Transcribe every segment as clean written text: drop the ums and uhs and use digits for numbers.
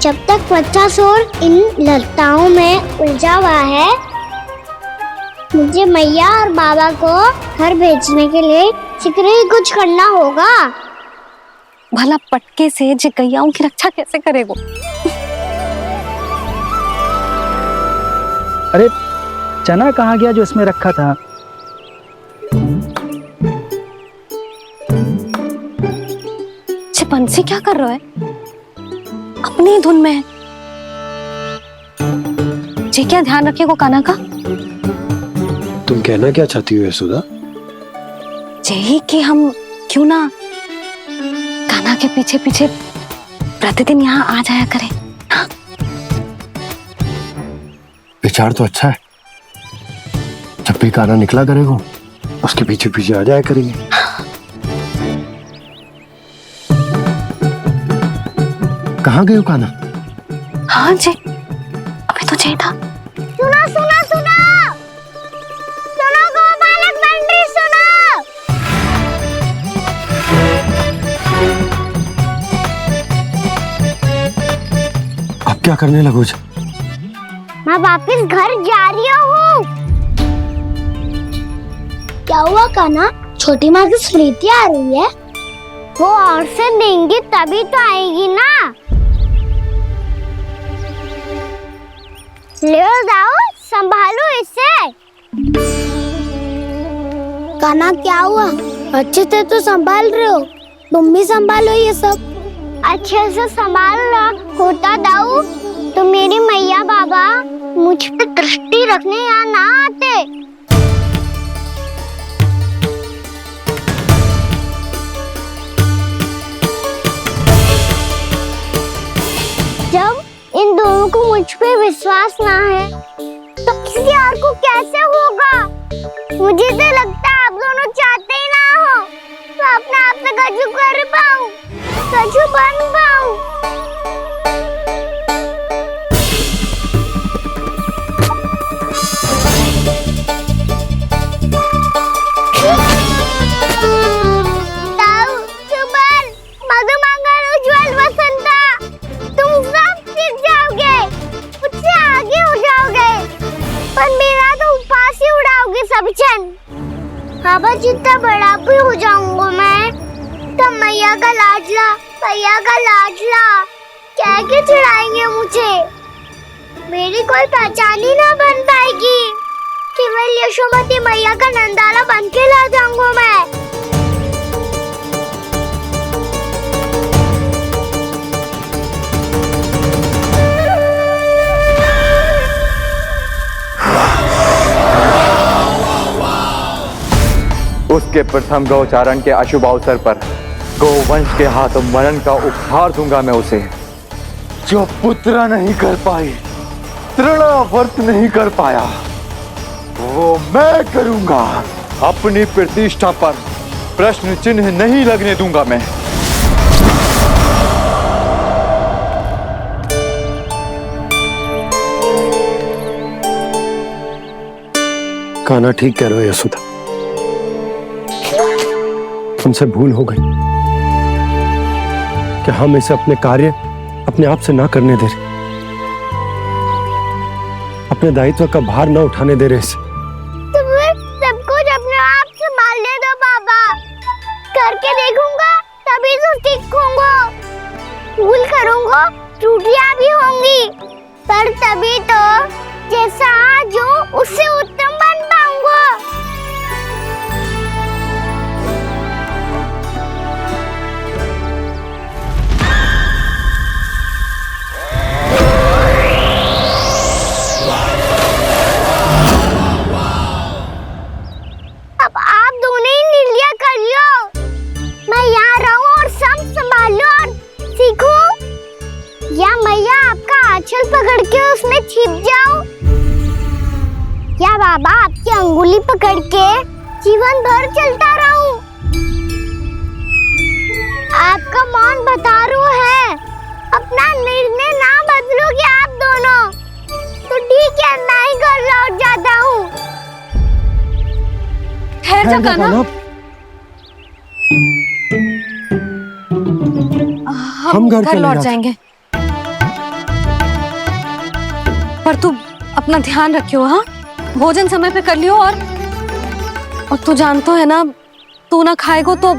जब तक बच्चा शोर इन लताओं में उलझा हुआ है, मुझे मैया और बाबा को घर भेजने के लिए शीघ्र ही कुछ करना होगा। भला पटके से गैयाओं की रक्षा कैसे करेगो? अरे चना कहाँ गया जो इसमें रखा था? बंसी क्या कर रहा है? अपनी धुन में है। जी क्या ध्यान रखिएगो कान्हा का। तुम कहना क्या चाहती हो यशोदा? यही कि हम क्यों ना कान्हा के पीछे पीछे प्रतिदिन यहाँ आ जाया करें। हाँ? विचार तो अच्छा है। जब भी कान्हा निकला करेगा उसके पीछे पीछे आ जाया करेंगे। कहाँ गए हो कान्हा? हाँ जी, अभी तो चाहिए था। सुनो सुनो सुनो सुनो गोपालक बंटी सुनो। अब क्या करने लगोगे? मैं वापस घर जा रही हूँ। क्या हुआ कान्हा? छोटी माँ की स्मृति आ रही है? वो और से देंगी तभी तो आएगी ना। ले जाओ, संभालो इसे। कान्हा क्या हुआ? अच्छे से तो संभाल रहे हो, तुम भी संभालो ये सब। अच्छे से संभाल लो होता दाऊ तो मेरी मैया बाबा मुझ पे दृष्टि रखने यहाँ ना आते। जब इन दोनों को मुझ पे विश्वास ना है तो किसी और को कैसे होगा? मुझे तो लगता है आप दोनों चाहते ही ना हो तो अपने आप से गजू कर पाऊं, गजू बन पाऊं। ताऊ, सुबल, मधुमंगल, उज्जवल, वसंता, तुम सब सीख जाओगे, मुझसे आगे हो जाओगे, पर मेरा तो उपवास ही उड़ाओगे सब जन। बाबा जितना बड़ा भी हो जाऊंगा मैं, तब मैया का लाडला, भैया का लाडला कह के चिढ़ाएंगे मुझे। मेरी कोई पहचान ही ना बन पाएगी। केवल यशोमती मैया का नंदाला बन के ला जाऊंगा मैं। उसके प्रथम गौचारण के अशुभ अवसर पर गोवंश के हाथों मरण का उपहार दूंगा मैं उसे। जो पुत्र नहीं कर पाई, तृणावर्त नहीं कर पाया, वो मैं करूंगा। अपनी प्रतिष्ठा पर प्रश्न चिन्ह नहीं लगने दूंगा मैं। कान्हा ठीक कह रहे हो यशोदा, हमसे भूल हो गई कि हम इसे अपने कार्य अपने आप से ना करने दे रहे, अपने दायित्व का भार न उठाने दे रहे इसे। तो फिर सब कुछ अपने आप संभालने दो बाबा, करके देखूंगा तभी तो सीखूंगा। भूल करूंगा, त्रुटियां भी होंगी, पर तभी तो जैसा आज हूं उससे उत्तम बन पाऊंगा। अब आप दोनों ही निर्णय कर लो। मैं यहाँ रहूं और सब संभालूं और सीखूं, या मैया आपका आंचल पकड़ के उसमें छिप जाऊं, या बाबा आपकी अंगुली पकड़ के जीवन भर चलता रहूं। आपका मौन बतारू है, अपना निर्णय ना बदलोगे आप दोनों तो ठीक है, मैं ही घर लौट जाता हूँ। ठहर जा कान्हा, हम घर घर चले लौट जाते। जाएंगे। पर तू अपना ध्यान रखियो, हाँ? भोजन समय पे कर लियो। और तू जानतो है ना, तू ना खाएगो तो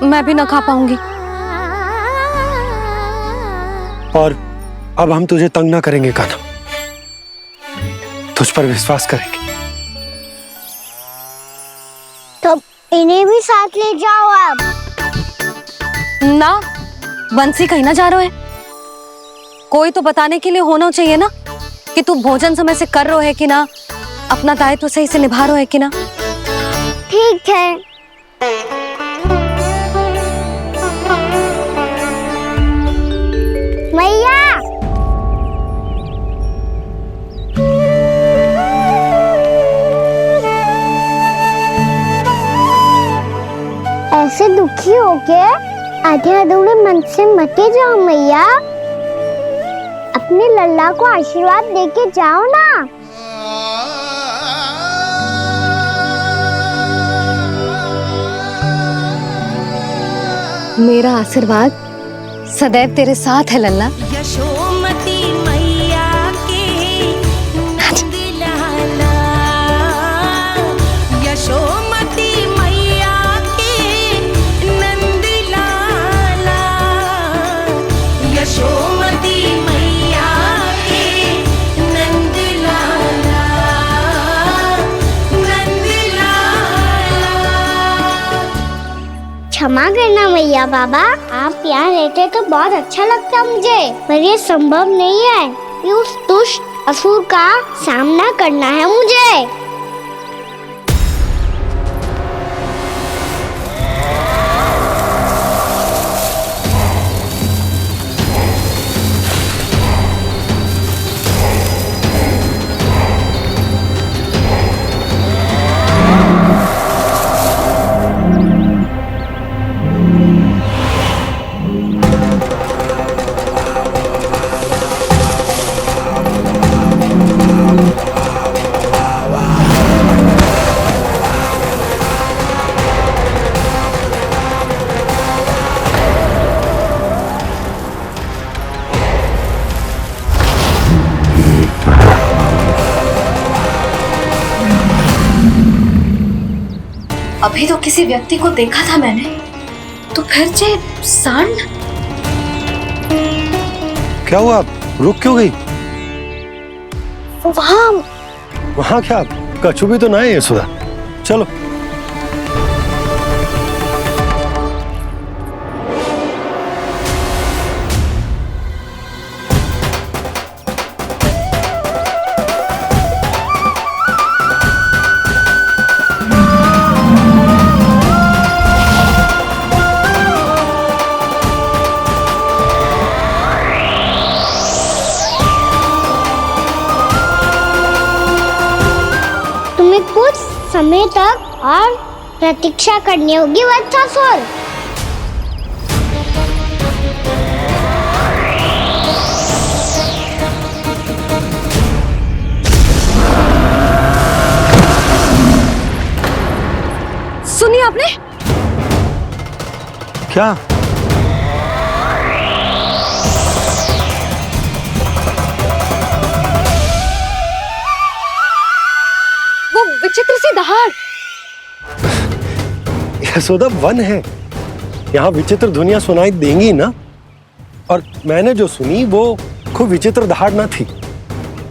मैं भी ना खा पाऊंगी। और अब हम तुझे तंग ना करेंगे कान्हा, तुझ पर विश्वास करेंगे। तो इन्हें भी साथ ले जाओ अब। ना, बंसी कहीं ना जा रहे है। कोई तो बताने के लिए होना चाहिए ना कि तू भोजन समय से कर रहा है कि ना, अपना दायित्व सही से निभा रहा है कि ना। ठीक है। मैया, ऐसे दुखी हो के आधे अधूरे मन से मत जाओ मैया। अपने लल्ला को आशीर्वाद देके जाओ ना। मेरा आशीर्वाद सदैव तेरे साथ है लल्ला। यशोमती मैया के नंद लाला, यशोमती मैया के नंद लाला, यशोमती मैया के नंद लाला, नंद लाला। क्षमा करना मैया बाबा, आप यहाँ रहते तो बहुत अच्छा लगता मुझे, पर ये संभव नहीं है कि उस दुष्ट असुर का सामना करना है मुझे। अभी तो किसी व्यक्ति को देखा था मैंने, तो फिर जे सांड। क्या हुआ, रुक क्यों गई? वहाँ क्या, कछु भी तो ना है यशोदा। चलो। कुछ समय तक और प्रतीक्षा करनी होगी वत्सासुर। सुनिए आपने क्या? विचित्र सी दहाड़। यशोदा, वन है, यहाँ विचित्र ध्वनियां सुनाई देंगी ना। और मैंने जो सुनी वो खूब विचित्र दहाड़ ना थी,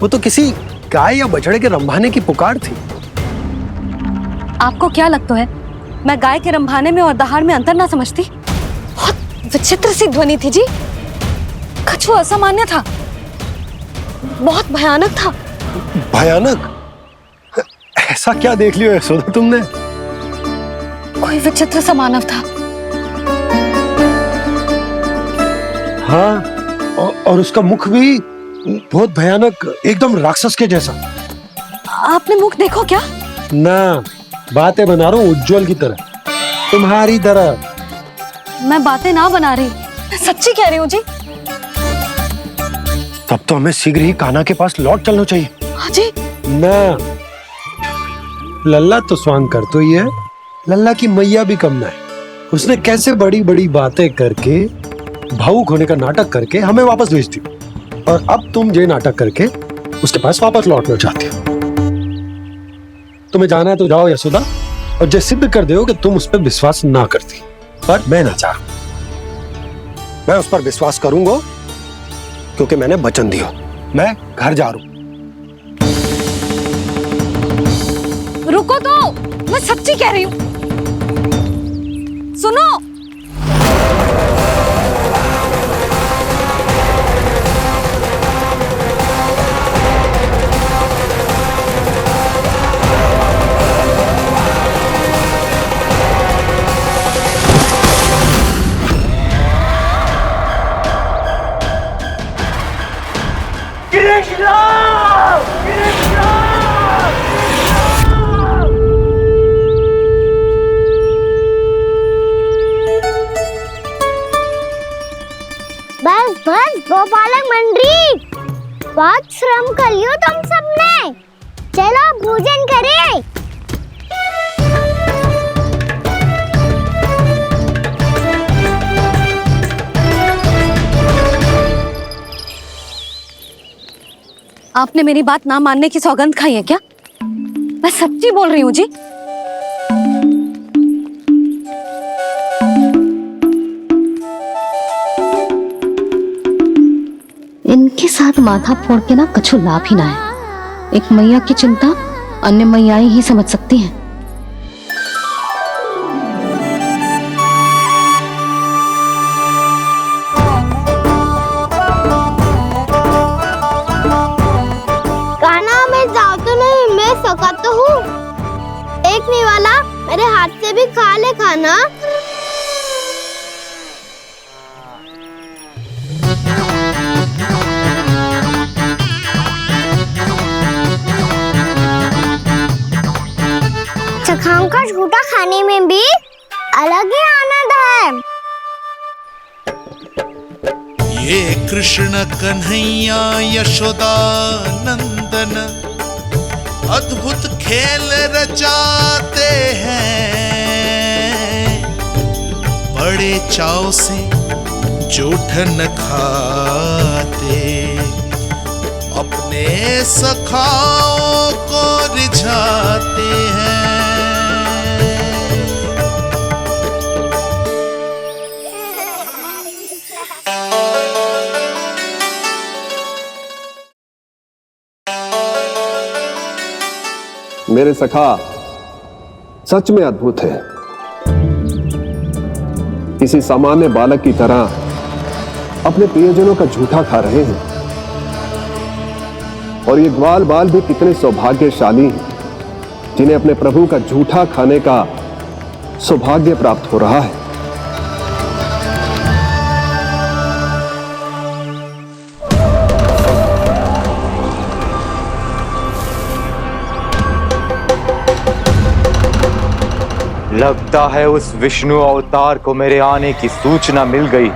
वो तो किसी गाय या बछड़े के रंभाने की पुकार थी। आपको क्या लगता है मैं गाय के रंभाने में और दहाड़ में अंतर ना समझती? बहुत विचित्र सी ध्वनि थी जी, कछु असामान्य था, बहुत भयानक था। भयानक? ऐसा क्या देख लियो यशोदा तुमने? कोई विचित्र सा मानव था। हाँ, और उसका मुख भी बहुत भयानक, एकदम राक्षस के जैसा। आपने मुख देखो क्या? ना, बातें बना रहा हूँ उज्जवल की तरह, तुम्हारी तरह। मैं बातें ना बना रही, मैं सच्ची कह रही हूँ जी। तब तो हमें शीघ्र ही कान्हा के पास लौट चलना चाहिए। हाँ जी। ना, लल्ला तो स्वांग कर तो ही है, लल्ला की मैया भी कम ना है। उसने कैसे बड़ी बड़ी बातें करके, भावुक होने का नाटक करके हमें वापस भेज दी, और अब तुम ये नाटक करके उसके पास वापस लौटना चाहती हो। तुम्हें जाना है तो जाओ यशोदा, और जो सिद्ध कर दो कि तुम उस पर विश्वास ना करती। पर मैं ना चाहूं, मैं उस पर विश्वास करूंगा क्योंकि मैंने वचन दिया। मैं घर जा रहा हूं। रुको तो, मैं सच्ची कह रही हूँ। सुनो, बस बस गोपालक मंडली, बहुत श्रम कर लियो तुम सबने। चलो भोजन करें। आपने मेरी बात ना मानने की सौगंध खाई है क्या? मैं सच्ची बोल रही हूँ जी। इनके साथ माथा फोड़ के ना कछु लाभ ही ना है। एक मैया की चिंता अन्य मैयाएं ही समझ सकती हैं। कान्हा, मैं जाऊँ तो नहीं, मैं सका तो हूँ। एक नहीं वाला मेरे हाथ से भी खा ले खाना। चखाओं का झूठा खाने में भी अलग ही आनंद है। ये कृष्ण कन्हैया यशोदा नंदन अद्भुत खेल रचाते हैं, बड़े चाव से जूठन खाते, अपने सखाओं को रिझाते हैं। मेरे सखा सच में अद्भुत है। किसी सामान्य बालक की तरह अपने प्रियजनों का झूठा खा रहे हैं। और ये ग्वाल बाल भी कितने सौभाग्यशाली हैं जिन्हें अपने प्रभु का झूठा खाने का सौभाग्य प्राप्त हो रहा है। लगता है उस विष्णु अवतार को मेरे आने की सूचना मिल गई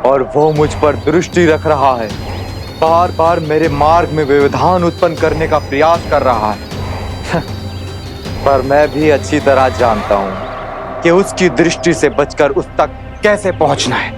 और वो मुझ पर दृष्टि रख रहा है। बार बार मेरे मार्ग में व्यवधान उत्पन्न करने का प्रयास कर रहा है। पर मैं भी अच्छी तरह जानता हूं कि उसकी दृष्टि से बचकर उस तक कैसे पहुंचना है।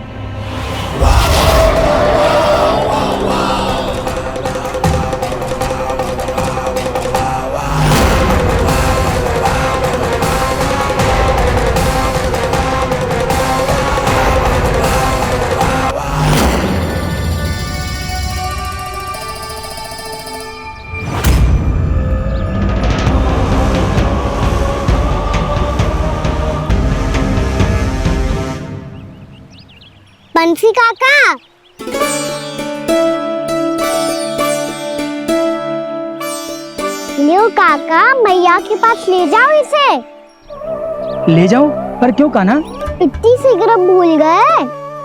बंसी काका, लियो काका, मैया के पास ले जाओ इसे। ले जाओ? पर क्यों कान्हा? इतनी शीघ्र भूल गए?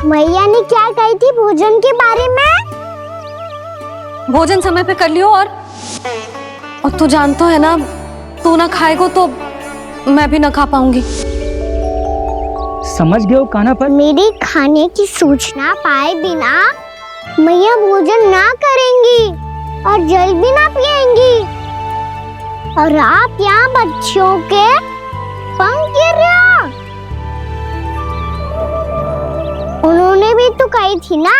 मैया ने क्या कही थी भोजन के बारे में? भोजन समय पे कर लियो। और तू जानता है ना, तू ना खाएगा तो मैं भी ना खा पाऊंगी। समझ गए हो कान्हा? पर मेरी खाने की सूचना पाए बिना मैया भोजन ना करेंगी और जल भी ना पिएंगी। और आप यहाँ बच्चों के पंख गिर रहे हो। उन्होंने भी तो कही थी ना,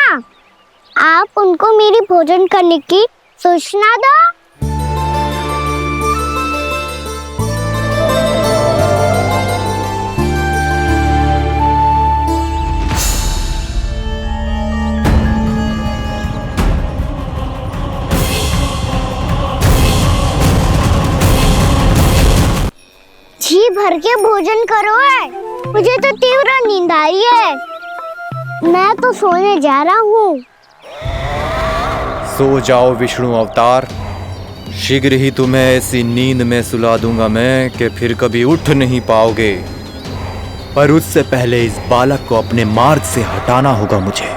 आप उनको मेरी भोजन करने की सोचना दो। जी भर के भोजन करो है, मुझे तो तीव्र नींद आ रही है। मैं तो सोने जा रहा हूँ। सो जाओ विष्णु अवतार, शीघ्र ही तुम्हें ऐसी नींद में सुला दूंगा मैं कि फिर कभी उठ नहीं पाओगे। पर उससे पहले इस बालक को अपने मार्ग से हटाना होगा मुझे।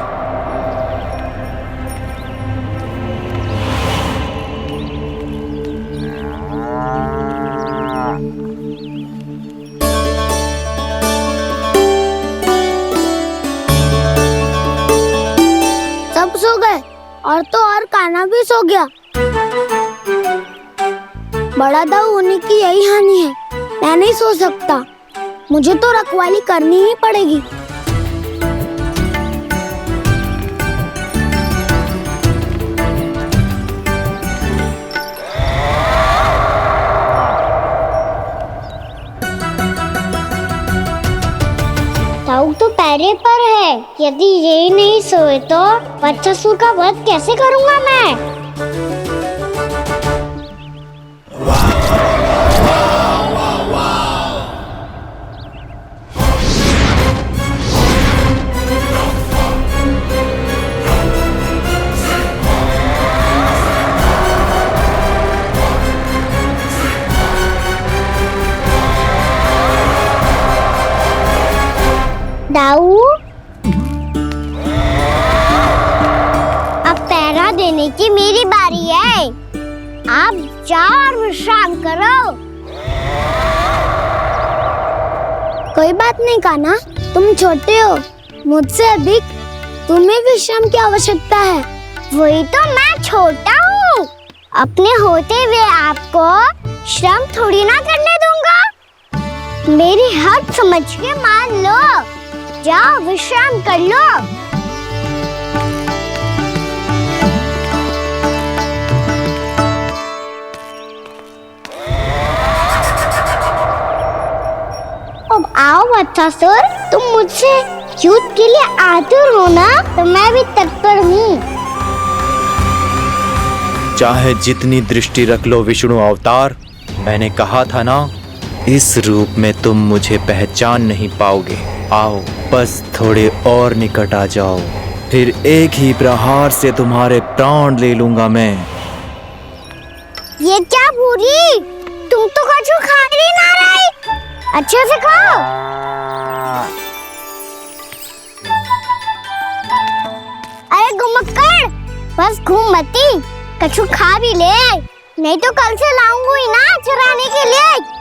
सब सो गए और तो और कान्हा भी सो गया। बड़ा दाऊ होने की यही हानि है, मैं नहीं सो सकता। मुझे तो रखवाली करनी ही पड़ेगी। ताऊ तो पहले पर है, यदि यही नहीं सोए तो बच्चासुर का वध कैसे करूंगा मैं? दाऊ, अब पहरा देने की मेरी बारी है। आप जाओ और विश्राम करो। कोई बात नहीं कान्हा, तुम छोटे हो, मुझसे अधिक तुम्हें विश्राम की आवश्यकता है। वही तो मैं छोटा हूँ, अपने होते हुए आपको श्रम थोड़ी ना करने दूंगा। मेरी हद समझ के मान लो, जाओ विश्राम कर लो। अब आओ बच्चासुर, तुम मुझसे युद्ध के लिए आतुर हो ना, तो मैं भी तत्पर हूँ। चाहे जितनी दृष्टि रख लो विष्णु अवतार, मैंने कहा था ना, इस रूप में तुम मुझे पहचान नहीं पाओगे। आओ बस थोड़े और निकट आ जाओ, फिर एक ही प्रहार से तुम्हारे प्राण ले लूंगा मैं। ये क्या भूरी, तुम तो कछु खा ही ना रही, अच्छे से खाओ। अरे घुमक्कड़, बस घूम मती, कछु खा भी ले, नहीं तो कल से लाऊंगी ना चराने के लिए।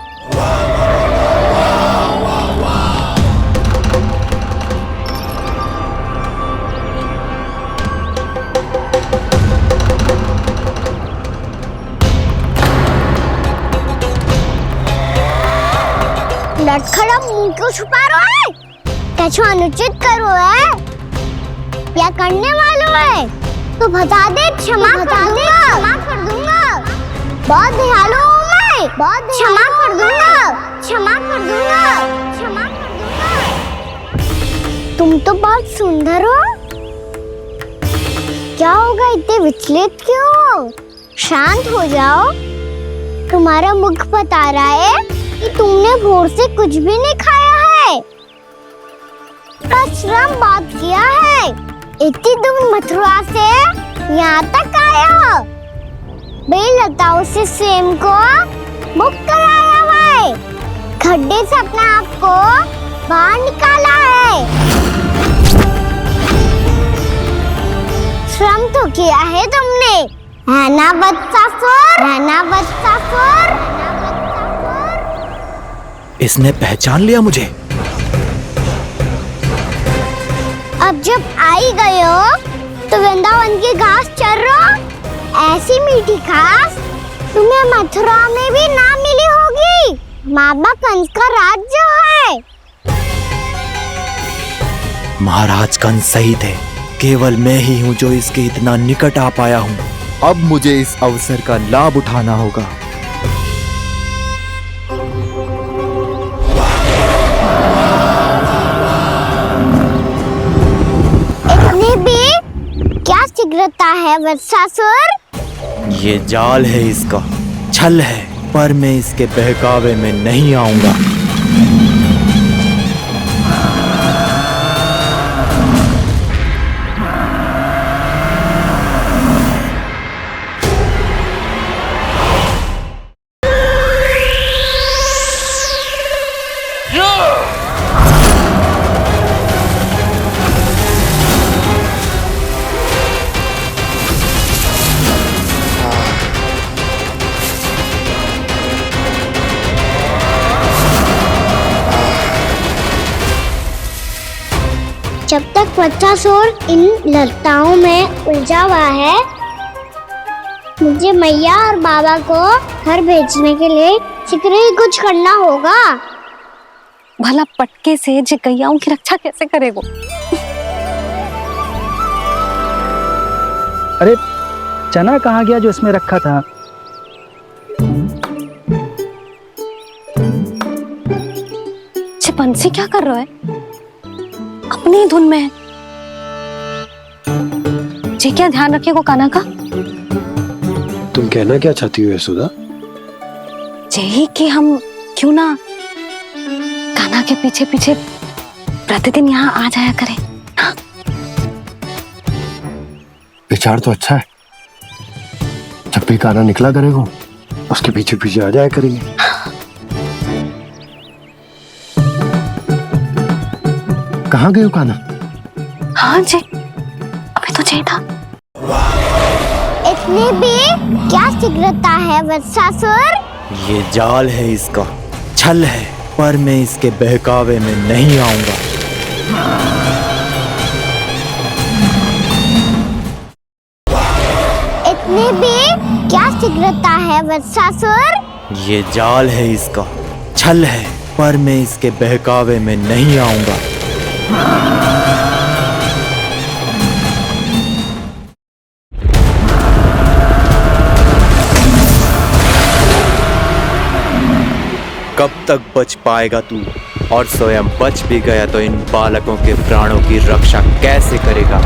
लटखड़ा मुंह क्यों छुपा रहा है? कछु अनुचित कर रहा है या करने वालों है तो बता दे, क्षमा कर दूंगा। बहुत दयालु हूँ मैं, बहुत क्षमा कर दूंगा। तुम तो बहुत सुंदर हो, क्या होगा इतने विचलित क्यों हो? शांत हो जाओ, तुम्हारा मुख बता रहा है कि तुमने भोर से कुछ भी नहीं खाया है, श्रम बात किया है। इतनी दूर मथुरा से यहाँ तक आए हो, बेलताओं से स्वयं को मुक्त कराया है, खड्डे से अपने आप को बाहर निकाला है। श्रम तो किया है तुमने, है ना बच्चासुर? इसने पहचान लिया मुझे। अब जब आई गए हो तो वृंदावन की घास चर रहो, ऐसी मीठी घास तुम्हें मथुरा में भी ना मिली होगी। मामा कंस का राज्य है। महाराज कंस सही थे, केवल मैं ही हूँ जो इसके इतना निकट आ पाया हूँ। अब मुझे इस अवसर का लाभ उठाना होगा। इतनी भी क्या शीघ्रता है वत्सासुर? ये जाल है इसका, छल है, पर मैं इसके बहकावे में नहीं आऊंगा। जब तक वत्सासुर इन लताओं में उलझा हुआ है, मुझे मैया और बाबा को घर भेजने के लिए शीघ्र ही कुछ करना होगा। भला पटके से जिकैयाओं की रक्षा कैसे करेगो? अरे चना कहाँ गया जो इसमें रखा था? बंसी क्या कर रहा है? अपनी धुन में है। जी क्या ध्यान रखिएगा कान्हा का। तुम कहना क्या चाहती हो यशोदा? यही कि हम क्यों ना कान्हा के पीछे पीछे प्रतिदिन यहाँ आ जाया करें। हाँ? विचार तो अच्छा है। जब भी कान्हा निकला करेगा उसके पीछे पीछे आ जाया करेंगे। कहाँ गए हो कान्हा? हाँ जी, अभी तो चाहिए था। इतनी भी क्या शीघ्रता है वत्सासुर? ये जाल है इसका, छल है, पर मैं इसके बहकावे में नहीं आऊंगा। इतनी भी क्या शीघ्रता है वत्सासुर? ये जाल है इसका, छल है, पर मैं इसके बहकावे में नहीं आऊंगा। कब तक बच पाएगा तू? और स्वयं बच भी गया तो इन बालकों के प्राणों की रक्षा कैसे करेगा?